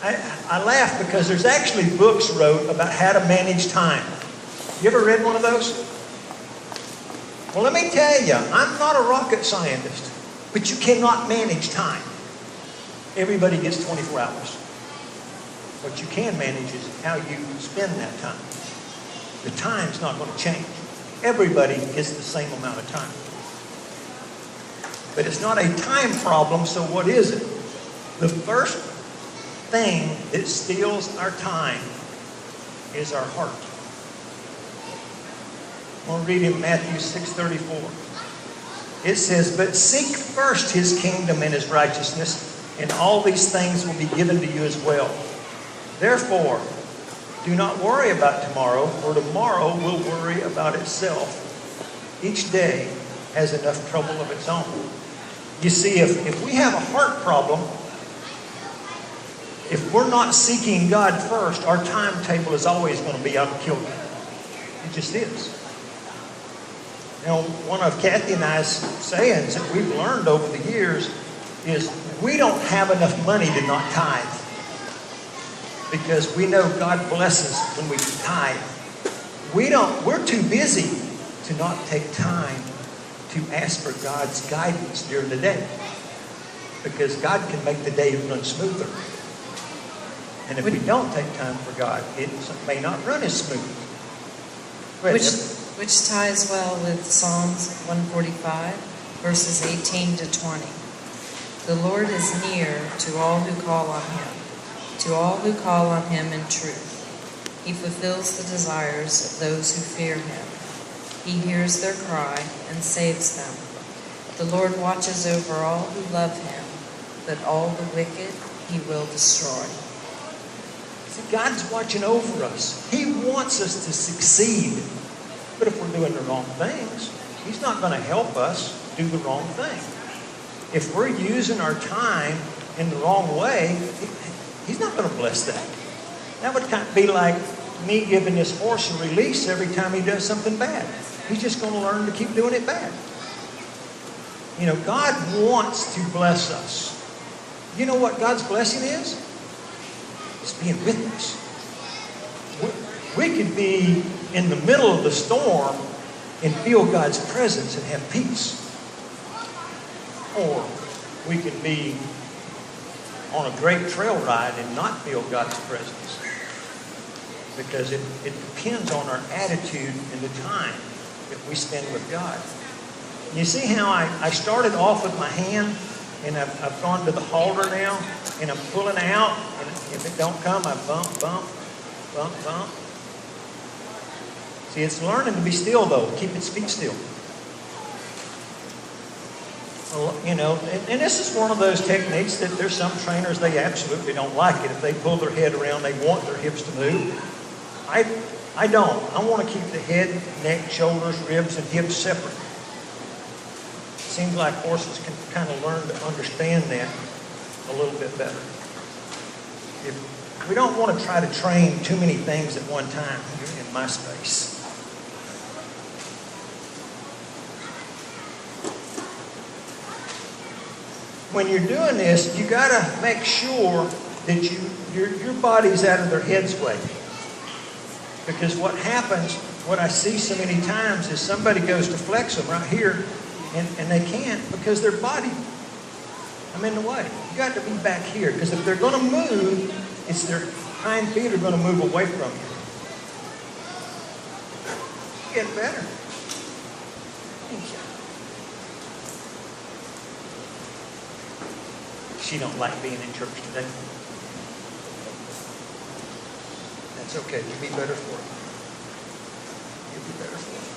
I laugh because there's actually books wrote about how to manage time. You ever read one of those? Well, let me tell you, I'm not a rocket scientist, but you cannot manage time. Everybody gets 24 hours. What you can manage is how you spend that time. The time's not going to change. Everybody gets the same amount of time. But it's not a time problem, so what is it? The first thing that steals our time is our heart. I'm going to read in Matthew 6:34. It says, "But seek first his kingdom and his righteousness, and all these things will be given to you as well. Therefore, do not worry about tomorrow, for tomorrow will worry about itself. Each day has enough trouble of its own." You see, if we have a heart problem, if we're not seeking God first, our timetable is always going to be out of kilter. It just is. You know, one of Kathy and I's sayings that we've learned over the years is we don't have enough money to not tithe. Because we know God blesses when we tithe. We're too busy to not take time to ask for God's guidance during the day. Because God can make the day run smoother. And if we don't take time for God, it may not run as smooth. Which ties well with Psalms 145, verses 18 to 20. The Lord is near to all who call on him, to all who call on him in truth. He fulfills the desires of those who fear him. He hears their cry and saves them. The Lord watches over all who love him, but all the wicked he will destroy. See, God's watching over us. He wants us to succeed. But if we're doing the wrong things, he's not going to help us do the wrong thing. If we're using our time in the wrong way, he's not going to bless that. That would kind of be like me giving this horse a release every time he does something bad. He's just going to learn to keep doing it bad. You know, God wants to bless us. You know what God's blessing is? It's being with us. We could be in the middle of the storm and feel God's presence and have peace. Or we could be on a great trail ride and not feel God's presence. Because it depends on our attitude and the time that we spend with God. You see how I started off with my hand and I've gone to the halter now and I'm pulling out, and if it don't come, I bump, bump, bump, bump. See, it's learning to be still though. Keep its feet still. You know, and this is one of those techniques that there's some trainers, they absolutely don't like it. If they pull their head around, they want their hips to move. I don't. I want to keep the head, neck, shoulders, ribs, and hips separate. It seems like horses can kind of learn to understand that a little bit better. We don't want to try to train too many things at one time in my space. When you're doing this, you got to make sure that your body's out of their head's way. Because what happens, what I see so many times is somebody goes to flex them right here and they can't because their body, I'm in the way. You got to be back here because if they're going to move, it's their hind feet are going to move away from you. Get better. Thank you. She don't like being in church today. That's okay. You'll be better for it. You'll be better for it.